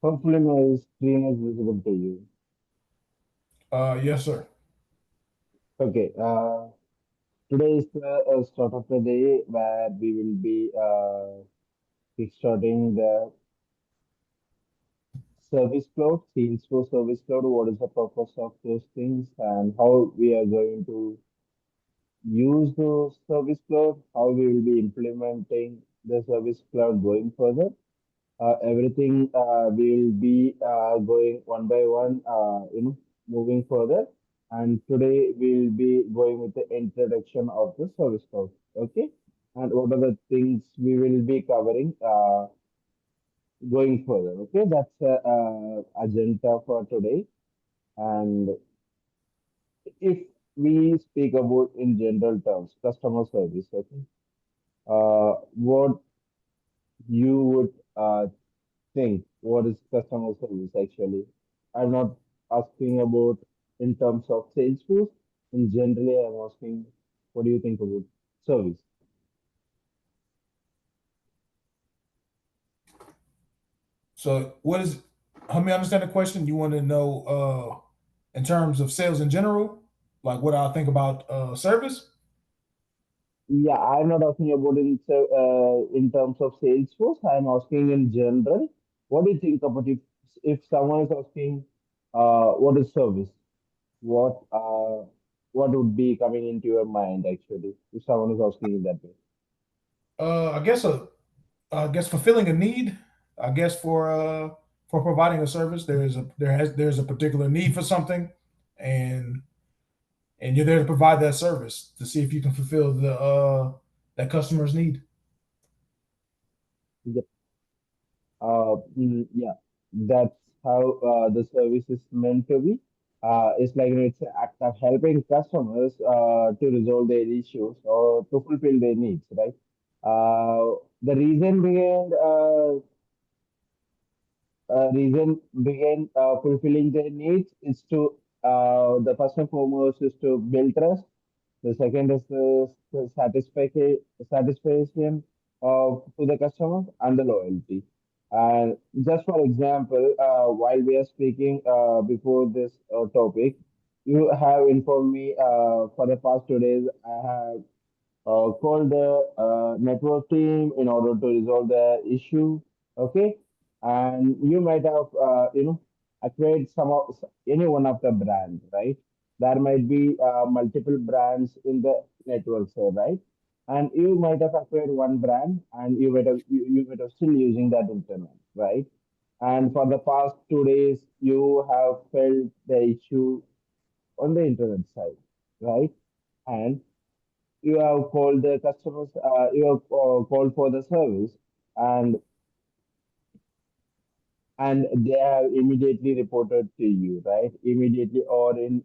Hopefully my screen is visible to you. Yes, sir. Okay, today is the start of the day where we will be kickstarting the service cloud, Salesforce service cloud. What is the purpose of those things and how we are going to use those service cloud, how we will be implementing the service cloud going further. Everything will be going one by one, moving further. And today we'll be going with the introduction of the service cloud. Okay. And what are the things we will be covering going further? Okay. That's the agenda for today. And if we speak about in general terms, customer service, okay, what you would think what is customer service actually. I'm not asking about in terms of Salesforce. In generally, I'm asking what do you think about service? So, what is? Help me understand the question. You want to know, in terms of sales in general, like what I think about service. Yeah, I'm not asking about in terms of Salesforce. I'm asking in general. What do you think about if someone is asking what is service? What uh, what would be coming into your mind actually if someone is asking in that way? I guess I guess fulfilling a need. I guess for providing a service, there's a particular need for something, and you're there to provide that service to see if you can fulfill the that customer's need. Yeah, that's how the service is meant to be. It's like it's an act of helping customers to resolve their issues or to fulfill their needs, right? The reason behind fulfilling their needs is to the first and foremost is to build trust. The second is the satisfaction of to the customer and the loyalty. And just for example, while we are speaking before this topic, you have informed me for the past 2 days. I have call the network team in order to resolve the issue. Okay, and you might have acquired any one of the brands, right? There might be multiple brands in the network, so right, and you might have acquired one brand, and you might have still using that internet, right? And for the past 2 days, you have felt the issue on the internet side, right? And you have called the customers, you have called for the service, and they have immediately reported to you, right? Immediately or in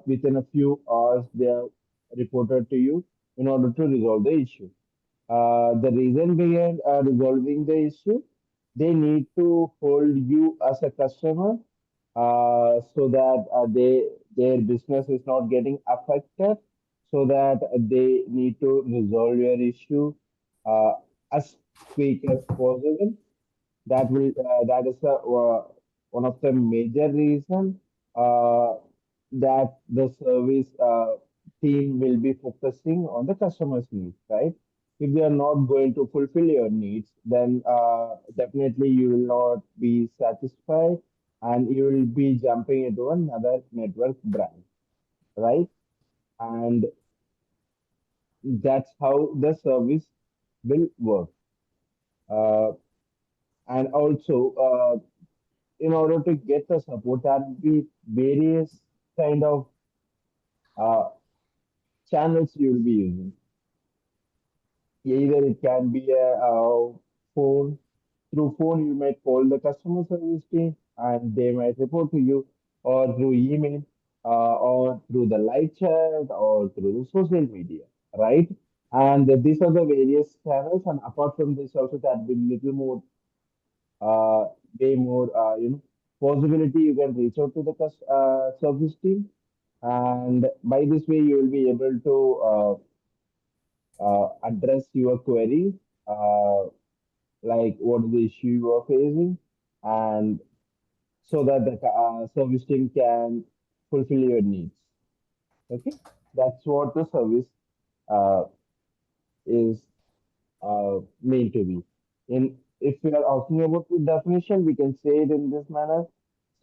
within a few hours, they have reported to you in order to resolve the issue. The reason behind resolving the issue, they need to hold you as a customer so that their business is not getting affected, so that they need to resolve your issue uh, as quick as possible. That is one of the major reason uh, that the service team will be focusing on the customer's needs, right? If they are not going to fulfill your needs, then definitely you will not be satisfied and you will be jumping into another network brand, right? And that's how the service will work. Uh, and also, in order to get the support, there will be various kind of uh, channels you will be using. Either it can be a phone. Through phone, you might call the customer service team and they might report to you, or through email, or through the live chat, or through the social media, right? And these are the various channels. And apart from this, also there will be little more, uh, way more, possibility you can reach out to the service team. And by this way, you will be able to address your query, uh, like what is the issue you are facing, and so that the service team can fulfill your needs. Okay, that's what the service uh, is meant to be. In if we are talking about the definition, we can say it in this manner: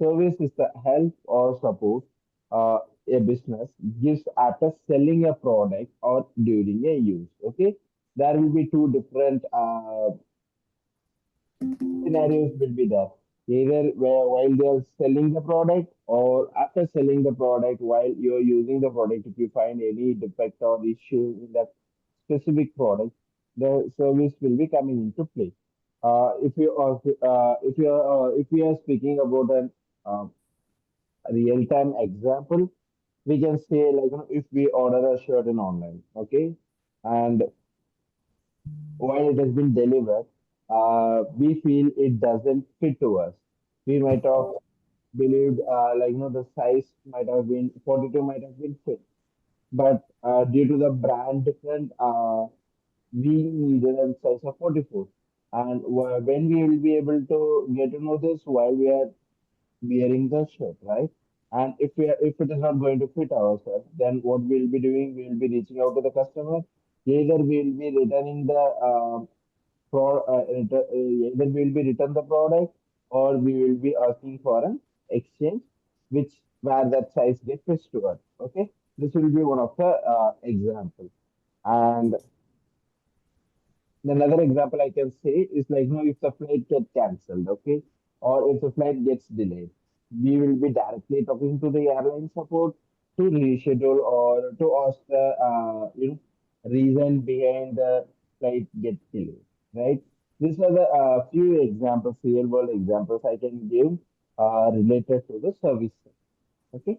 service is the help or support uh, a business gives after selling a product or during a use. Okay, there will be two different scenarios will be there. Either while they are selling the product or after selling the product while you're using the product, if you find any defect or issue in that specific product, the service will be coming into play. If we are speaking about an uh, real-time example, we can say like if we order a shirt in online, okay, and while it has been delivered, we feel it doesn't fit to us. We might have believed, the size might have been 42 might have been fit, but due to the brand different, we needed a size of 44. And when we will be able to get to know this while we are wearing the shirt, right? And if it is not going to fit ourselves, then what we'll be doing, we'll be reaching out to the customer. Either we'll be returning the either we'll be return the product or we will be asking for an exchange, which where that size differs to us. Okay, this will be one of the example. And another example I can say is like, if the flight get cancelled, okay, or if the flight gets delayed, we will be directly talking to the airline support to reschedule or to ask the, reason behind the flight get delayed, right? These are the few examples, real world examples I can give related to the service. Okay,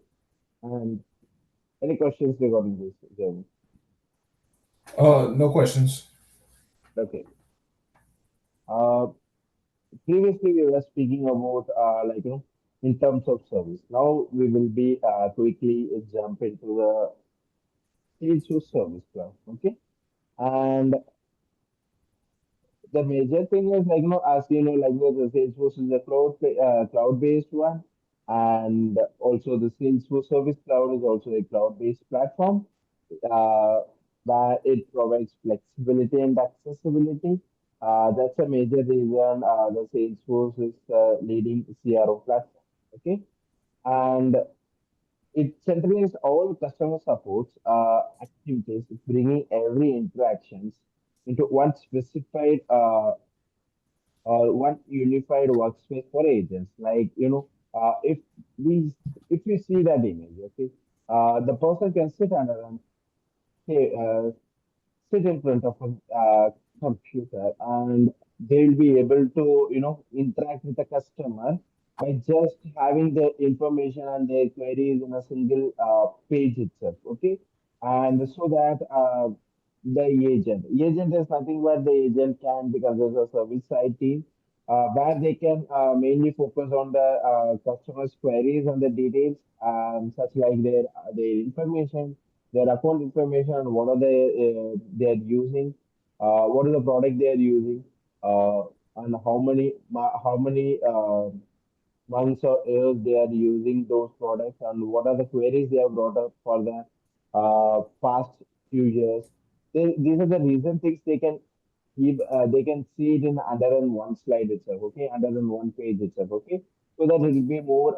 and any questions regarding this, Jeremy? No questions. Okay. Uh, Previously we were speaking about in terms of service. Now we will be quickly jump into the Salesforce service cloud. Okay, and the major thing is as you know, the Salesforce is a cloud based one, and also the Salesforce Service Cloud is also a cloud based platform uh, that it provides flexibility and accessibility. That's a major reason the Salesforce is leading CRO platform. Okay, and it centralizes all customer supports activities, bringing every interactions into one specified one unified workspace for agents. We if you see that image, okay, the person can sit under and say, sit in front of a computer and they'll be able to interact with the customer by just having the information and their queries in a single page itself, okay, and so that the agent is nothing but the agent can, because there's a service side team where they can mainly focus on the customers queries and the details, such like their information, their account information, and what are they are using, what is the product they are using, uh, and how many months or years they are using those products, and what are the queries they have brought up for the past few years. These are the reason things they can keep. They can see it in under in one slide itself. Okay, under in one page itself. Okay, so that it will be more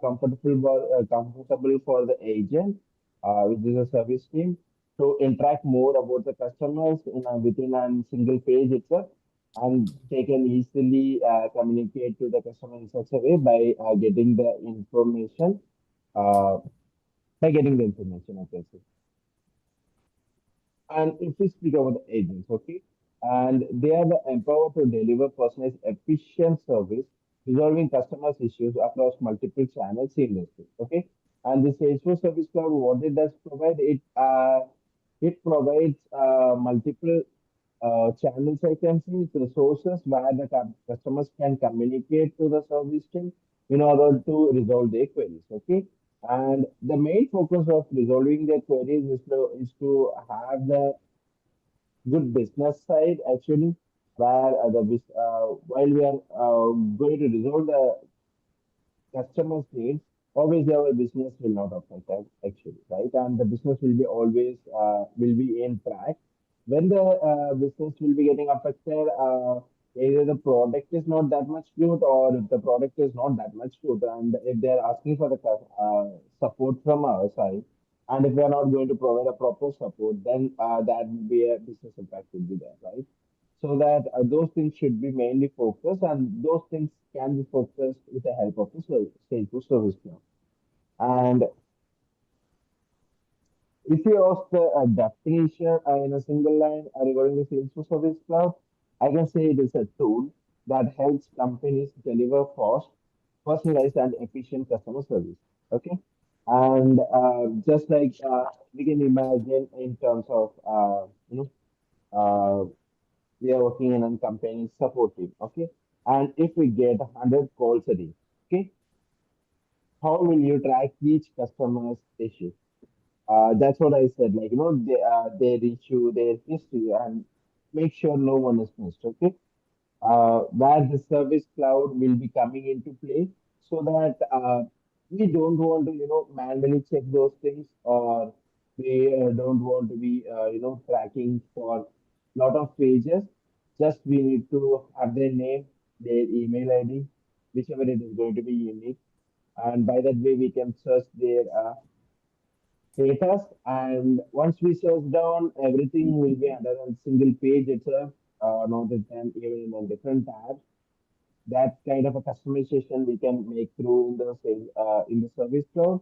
comfortable for the agent, which is a service team, to interact more about the customers within a single page itself, and they can easily communicate to the customer in such a way by getting the information. Uh, I can say. And if we speak about the agents, okay, and they are the empowered to deliver personalized, efficient service, resolving customers' issues across multiple channels seamlessly. Okay, and the Salesforce Service Cloud, what it does provide, it provides multiple channels. I can see the sources where the customers can communicate to the service team in order to resolve their queries. Okay, and the main focus of resolving their queries is to have the good business side actually, where while we are going to resolve the customers' needs, obviously our business will not affect that actually, right? And the business will be always will be in track. When the business will be getting affected, either the product is not that much good, or if the product is not that much good, and if they are asking for the support from our side, and if we are not going to provide a proper support, then that will be a business impact will be there, right? So that those things should be mainly focused, and those things can be focused with the help of the Salesforce service now. And if you ask the definition in a single line regarding the Salesforce Service Cloud, I can say it is a tool that helps companies deliver fast, personalized, and efficient customer service. Okay, and just like we can imagine in terms of we are working in a company support team. Okay, and if we get 100 calls a day, okay, how will you track each customer's issue? That's what I said. Like, their issue, their history, and make sure no one is missed. Okay, where the service cloud will be coming into play, so that we don't want to, manually check those things, or we don't want to be, tracking for lot of pages. Just we need to have their name, their email ID, whichever it is going to be unique, and by that way we can search their status. And once we search down, everything will be under a single page itself, not in them even in a different tab. That kind of a customization we can make through in the service cloud,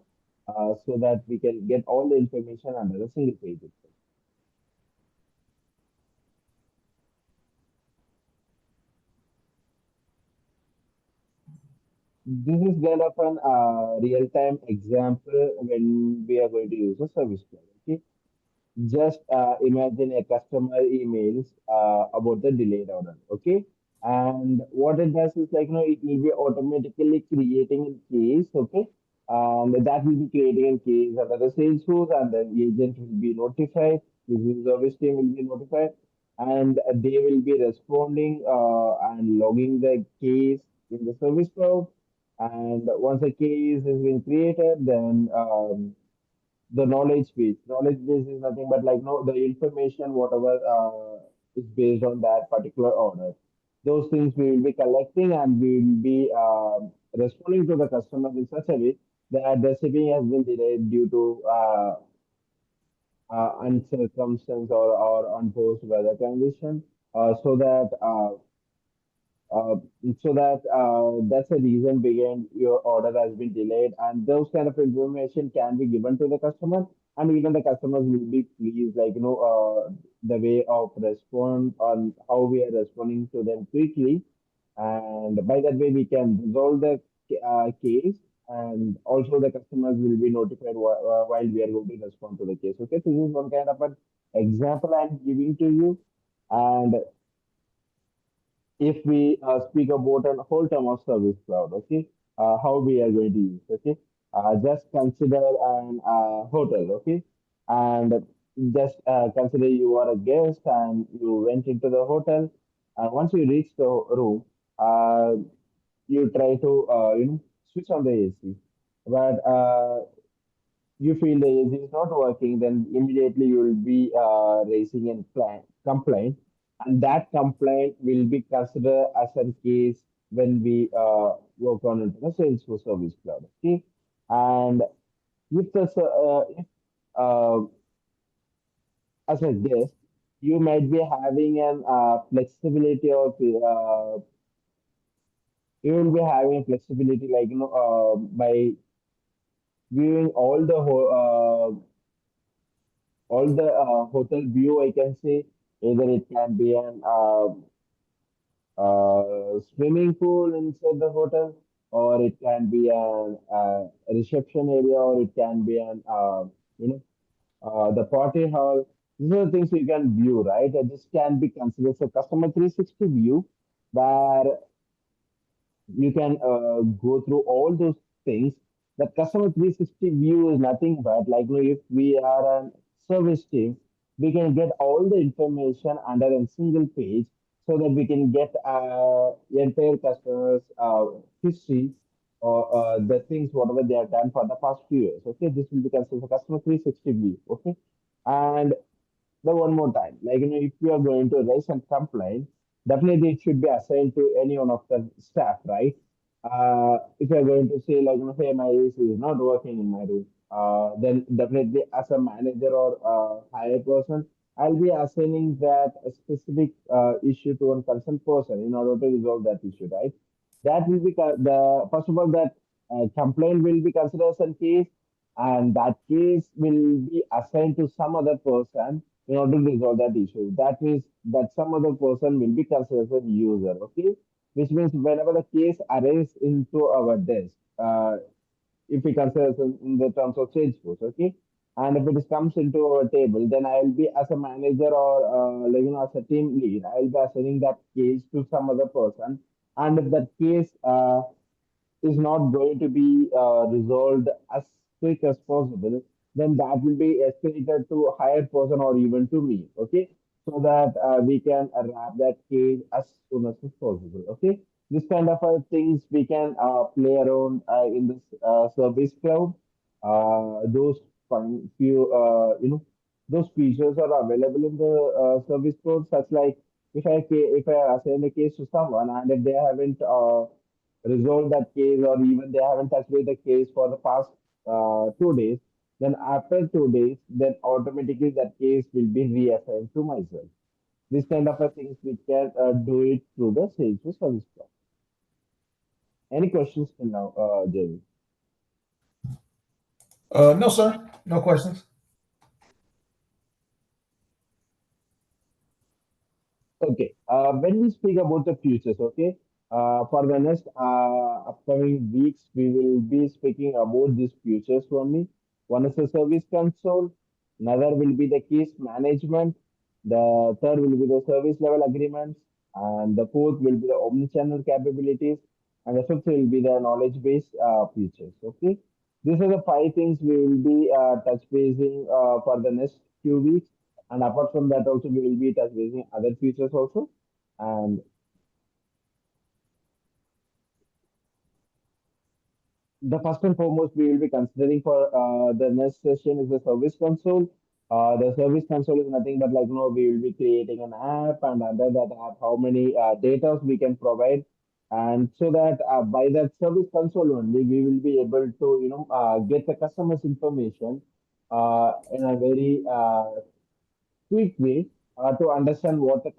so that we can get all the information under a single page itself. This is kind of an real-time example when we are going to use a service cloud. Okay, just imagine a customer emails about the delayed order. Okay, and what it does is, like, it will be automatically creating a case. Okay, and that will be creating a case under the Salesforce, and the agent will be notified, the user service team will be notified, and they will be responding and logging the case in the service cloud. And once a case has been created, then the knowledge base. Knowledge base is nothing but, like, no, the information whatever is based on that particular order. Those things we will be collecting, and we will be responding to the customer in such a way that the shipping has been delayed due to uncircumstance, or unforced weather condition, so that uh, that's the reason behind your order has been delayed, and those kind of information can be given to the customer, and even the customers will be pleased, like, the way of respond on how we are responding to them quickly, and by that way we can resolve the case, and also the customers will be notified while we are going to respond to the case. Okay, so this is one kind of an example I'm giving to you. And if we speak about a whole term of service cloud, okay, how we are going to use, okay, just consider an hotel, okay, and just consider you are a guest and you went into the hotel, and once you reach the room, uh, you try to, switch on the AC, but you feel the AC is not working, then immediately you will be raising a complaint, and that complaint will be considered as a case when we work on the Salesforce Service Cloud. Okay, and if as a guest, you might be having an flexibility of you will be having flexibility, like, by viewing all the hotel view, I can say. Either it can be an swimming pool inside the hotel, or it can be a reception area, or it can be an the party hall. These are the things you can view, right? This can be considered a customer 360 view, where you can go through all those things. The customer 360 view is nothing but, like, if we are a service team, we can get all the information under a single page, so that we can get entire customers history or the things whatever they have done for the past few years. Okay, this will be considered for customer 360 view. Okay, and the one more time, like if you are going to raise and complain, definitely it should be assigned to any one of the staff, right? If you are going to say like hey, my AC is not working in my room, then definitely as a manager or higher person, I'll be assigning that a specific issue to one concerned person in order to resolve that issue, right? That will be the first of all that complaint will be considered as a case, and that case will be assigned to some other person in order to resolve that issue. That means that some other person will be considered as a user, okay? Which means whenever the case arises into our desk, if we consider it in the terms of Salesforce, okay? And if it is comes into our table, then I will be as a manager or like as a team lead, I will be assigning that case to some other person. And if that case is not going to be resolved as quick as possible, then that will be escalated to a higher person or even to me, okay? So that we can wrap that case as soon as possible, okay? This kind of things we can play around in this service cloud. Those few, those features are available in the service cloud, such like if I assign a case to someone and if they haven't resolved that case or even they haven't touched with the case for the past 2 days, then after 2 days, then automatically that case will be reassigned to myself. This kind of a things we can do it through the Salesforce service cloud. Any questions till now, Jerry? No, sir. No questions. Okay. When we speak about the futures, okay, for the next upcoming weeks, we will be speaking about these futures only. One is the service console, another will be the case management, the third will be the service level agreements, and the fourth will be the omnichannel capabilities, and the fifth will be the knowledge base features. Okay, these are the five things we will be touch basing for the next few weeks. And apart from that, also we will be touch basing other features also. And the first and foremost we will be considering for the next session is the service console. The service console is nothing but like we will be creating an app, and under that app, how many data we can provide, and so that by that service console only we will be able to get the customer's information in a very quick way to understand what the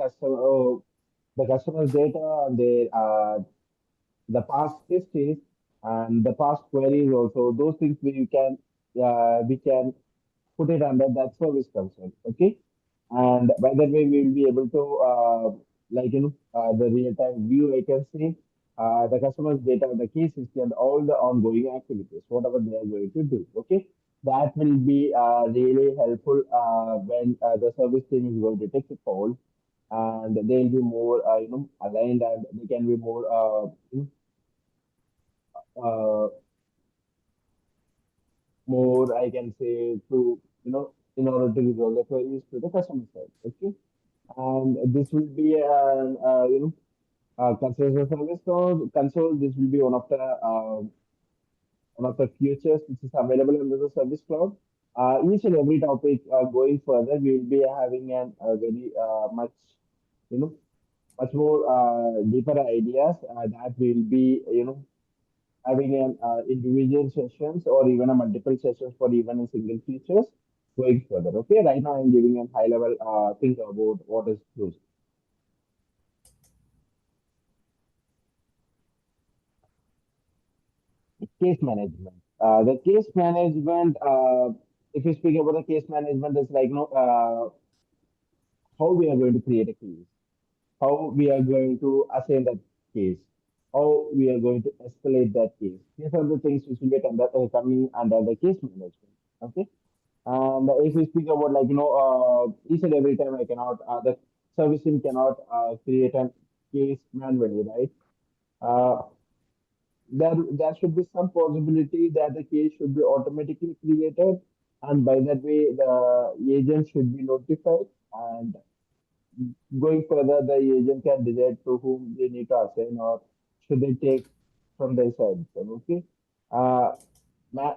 customer's data and the past histories and the past queries also. Those things we can put it under that service concern. Okay, and by that way we will be able to the real time view. I can see the customer's data, the case history, and all the ongoing activities, whatever they are going to do. Okay, that will be really helpful when the service team is going to take a call, and they'll be more aligned, and they can be more uh, more, I can say, to in order to resolve the queries to the customer side. Okay, and this will be an customer service console. This will be one of the features which is available under the service cloud. Each and every topic going further, we will be having an very much you know much more deeper ideas that will be having an individual sessions or even a multiple sessions for even a single features going further. Okay, right now I'm giving a high level thing about what is those case management. The case management, if you speak about the case management, is like how we are going to create a case, how we are going to assign that case, how we are going to escalate that case. These are the things which will get coming under the case management. Okay. And if we speak about each and every time I cannot, the service team cannot create a case manually, right? Uh, there should be some possibility that the case should be automatically created, and by that way the agent should be notified, and going further, the agent can decide to whom they need to assign or should they take from their side. So, okay. Uh, ma-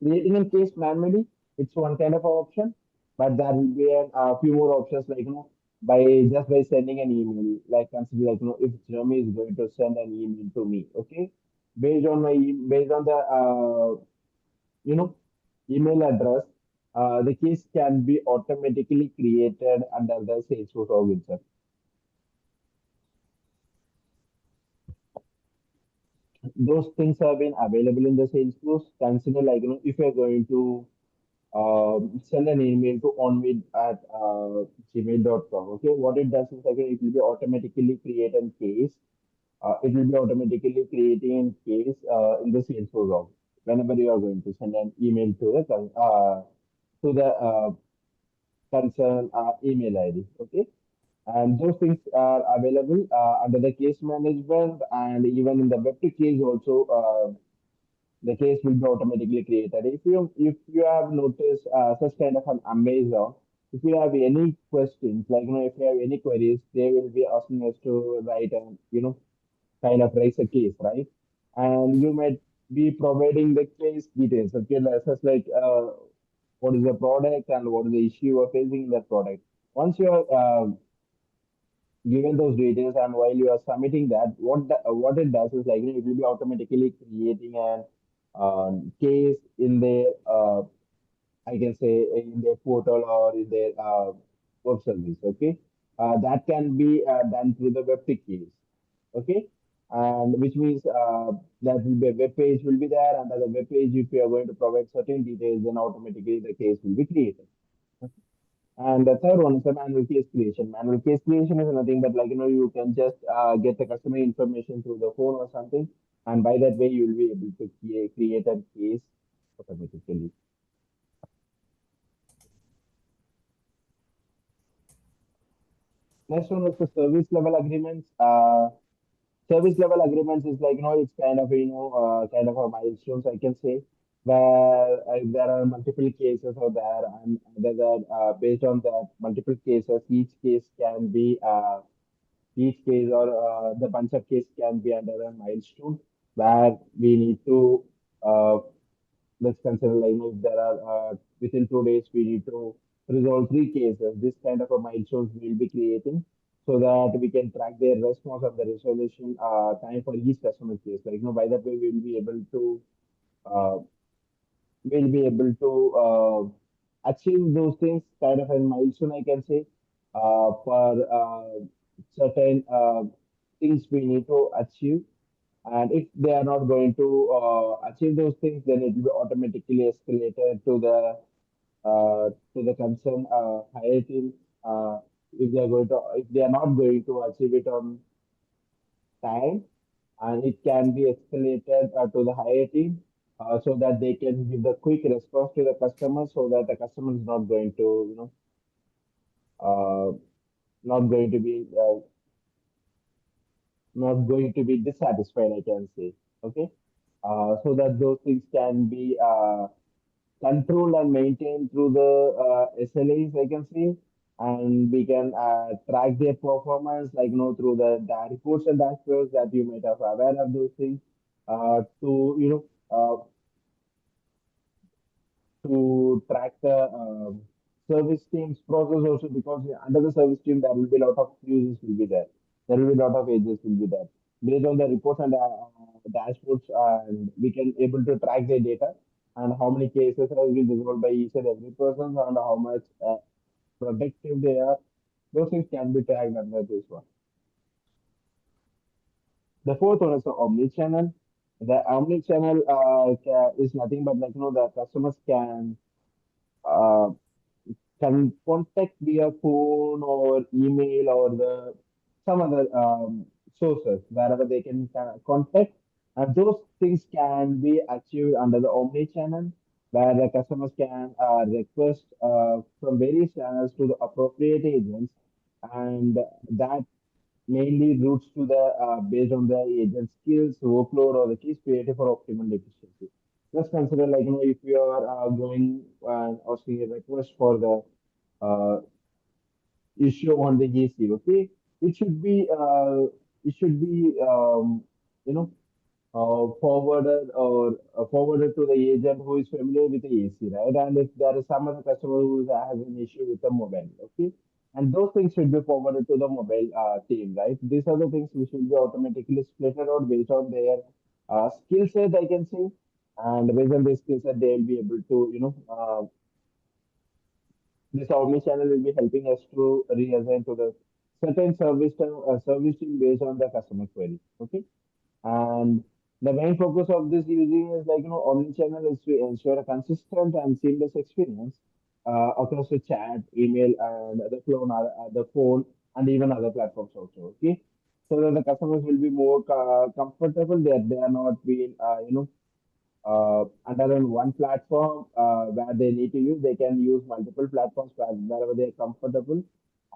Creating a case manually, it's one kind of option, but there will be a few more options like by just by sending an email, like consider like if Jeremy is going to send an email to me, okay, based on the you know email address, the case can be automatically created under the Salesforce organizer. Those things have been available in the Salesforce. Consider like if you're going to send an email to onwid at gmail.com. Okay, what it does is like it will be automatically create a case. It will be automatically creating a case in the Salesforce log whenever you are going to send an email to the concern email ID. Okay, and those things are available under the case management and even in the web to case also. The case will be automatically created. If you have noticed such kind of an Amazon, if you have any questions, like if you have any queries, they will be asking us to write and kind of raise a case, right? And you might be providing the case details, okay, such like what is the product and what is the issue you are facing in that product. Once you are given those details and while you are submitting that, what it does is like it will be automatically creating an case in their I can say in their portal or in their web service. Okay, that can be done through the web case. Okay, and which means that will be a web page will be there, and the web page, if you are going to provide certain details, then automatically the case will be created. And the third one is the manual case creation. Manual case creation is nothing but like you can just get the customer information through the phone or something, and by that way you will be able to create a case automatically. Next one is the service level agreements. Service level agreements is like it's kind of kind of a milestones I can say, where there are multiple cases out there, and based on that multiple cases, each case or the bunch of case can be under a milestone where we need to uh, let's consider like if there are within 2 days we need to resolve three cases. This kind of a milestones we will be creating so that we can track their response and the resolution time for each customer case. Like by that way we will be able to uh, achieve those things kind of a milestone I can say for certain things we need to achieve, and if they are not going to achieve those things, then it will be automatically escalated to the concerned higher team. If they are going to if they are not going to achieve it on time, and it can be escalated to the higher team so that they can give the quick response to the customer so that the customer is not going to uh, not going to be dissatisfied I can say. Okay, so that those things can be controlled and maintained through the SLAs I can say, and we can track their performance like through the reports and dashboards that you might have aware of those things to to track the service team's process also, because under the service team there will be a lot of users will be there. There will be a lot of agents will be there. Based on the reports and dashboards, and we can able to track their data and how many cases have been resolved by each and every person and how much productive they are. Those things can be tracked under this one. The fourth one is the omni-channel. The omni-channel is nothing but like the customers uh, can contact via phone or email or the some other sources wherever they can contact. And those things can be achieved under the omni channel, where the customers can request from various channels to the appropriate agents, and that mainly routes to the based on the agent skills, workload, or the keys created for optimal efficiency. Just consider like if you are going and asking a request for the uh, issue on the AC. Okay, it should be uh, it should be you know forwarded to the agent who is familiar with the AC, right? And if there is some other customer who has an issue with the mobile, okay, and those things should be forwarded to the mobile team, right? These are the things which will be automatically split out based on their skill set, I can say, and based on their skill set, they will be able to, this omni-channel will be helping us to reassign to the certain service team based on the customer query. Okay, and the main focus of this using is like omni-channel is to ensure a consistent and seamless experience across the chat, email, and the phone, and even other platforms also. Okay, so that the customers will be more comfortable that they are not being under on one platform where they need to use. They can use multiple platforms wherever they are comfortable,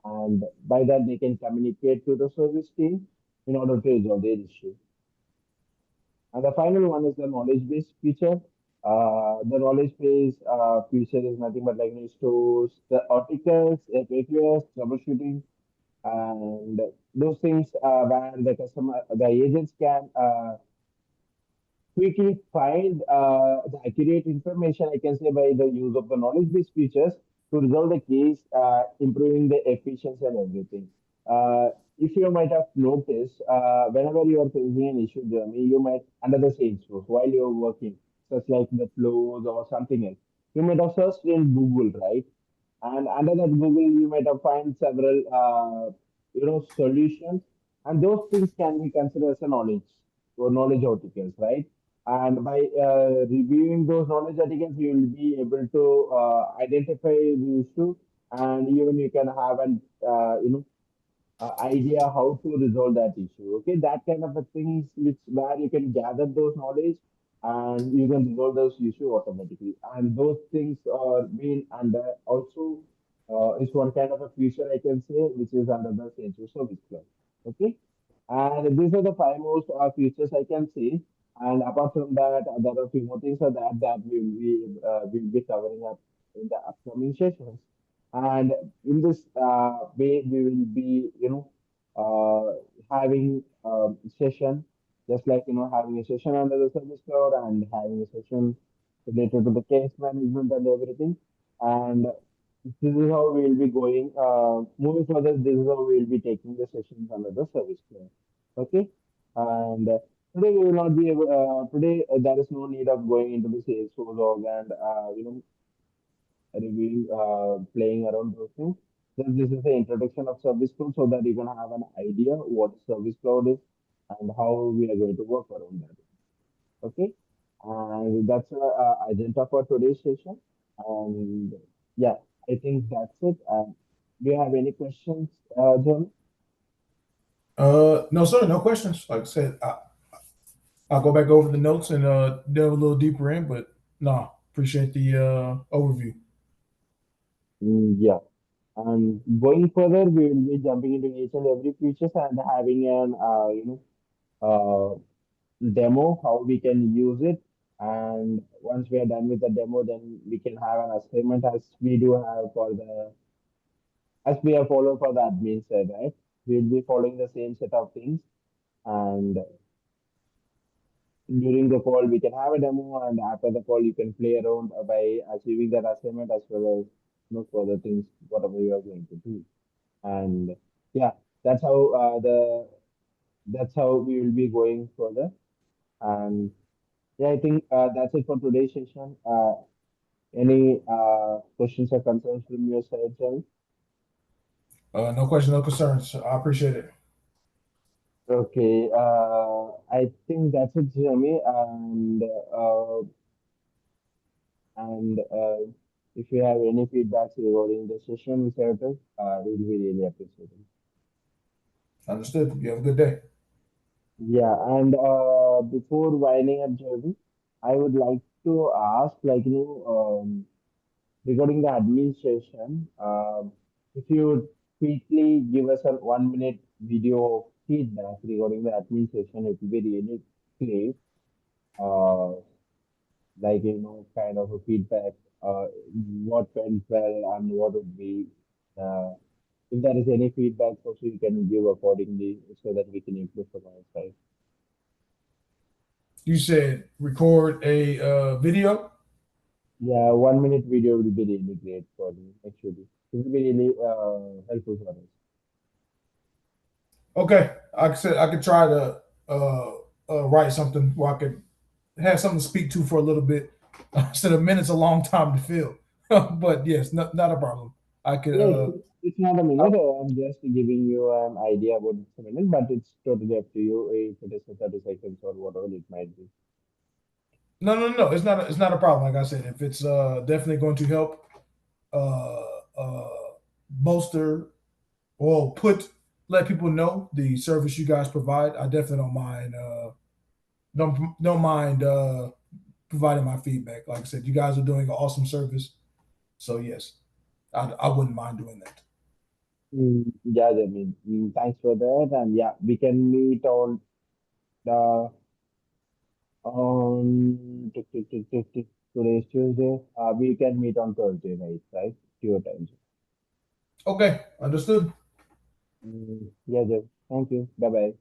and by that they can communicate to the service team in order to resolve their issue. And the final one is the knowledge based feature. The knowledge based feature is nothing but like it stores the articles, FAQs, troubleshooting, and those things where the agents can quickly find the accurate information, I can say, by the use of the knowledge based features to resolve the case, improving the efficiency and everything. If you might have noticed, whenever you are facing an issue journey, you might, under the Salesforce, while you're working, such like the flows or something else, you might have searched in Google, right? And under that Google, you might have find several, solutions, and those things can be considered as a knowledge or knowledge articles, right? And by reviewing those knowledge articles, you will be able to identify the issue, and even you can have an idea how to resolve that issue. Okay, that kind of a things which where you can gather those knowledge and you can resolve those issue automatically. And those things are being under also is one kind of a feature I can say which is under the Salesforce Service Cloud. Okay, and these are the five most features I can see. And apart from that, there are a few more things that will be covering up in the upcoming sessions. And in this way, we will be, having a session, just like, having a session under the service cloud and having a session related to the case management and everything. And this is how we will be going. Moving further, this is how we will be taking the sessions under the service cloud. Okay. And today we will not be able, today there is no need of going into the Salesforce org and, reviewing, playing around those things. This is the introduction of service cloud so that you can have an idea what service cloud is and how we are going to work around that. Okay, and that's the agenda for today's session. And yeah, I think that's it. Do you have any questions, John? No, sir, no questions. Like I said, I'll go back over the notes and delve a little deeper in. But no, appreciate the overview. Yeah. And going further, we will be jumping into each and every features and having an demo how we can use it. And once we are done with the demo, then we can have an assignment as we do have for the as we have followed for the admin side, right? We'll be following the same set of things. And during the call, we can have a demo, and after the call, you can play around by achieving that assignment as well as further things, whatever you are going to do. And yeah, that's how that's how we will be going further. And yeah, I think that's it for today's session. Any questions or concerns from your side, John? No questions, no concerns. I appreciate it. Okay, I think that's it, Jeremy. And if you have any feedbacks regarding the session, Mr. We'll be really appreciating. Understood. You have a good day. Yeah, and before winding up, Jeremy, I would like to ask, like, regarding the administration, if you would quickly give us a 1 minute video feedback regarding the administration, it will be really great. Uh, like kind of a feedback, what went well and what would be uh, If there is any feedback, also you can give accordingly so that we can improve from our side. You said record a video. Yeah, 1 minute video will be really great for me, actually. It will be really helpful for us. Okay, I said I could try to write something where I could have something to speak to for a little bit. Instead of minutes, a long time to fill. But yes, not a problem. I could. Yeah, it's not a minute. I'm just giving you an idea about it's a minute, but it's totally up to you if it is a 30 seconds or whatever it might be. No. It's not a problem. Like I said, if it's definitely going to help uh, uh, bolster or let people know the service you guys provide, I definitely don't mind. Don't mind providing my feedback. Like I said, you guys are doing an awesome service. So yes, I wouldn't mind doing that. Yeah, I mean, thanks for that. And yeah, we can meet the on today's Tuesday. We can meet on Thursday night, right? Your time. Okay, understood. Yeah, Jeff. Thank you. Bye bye.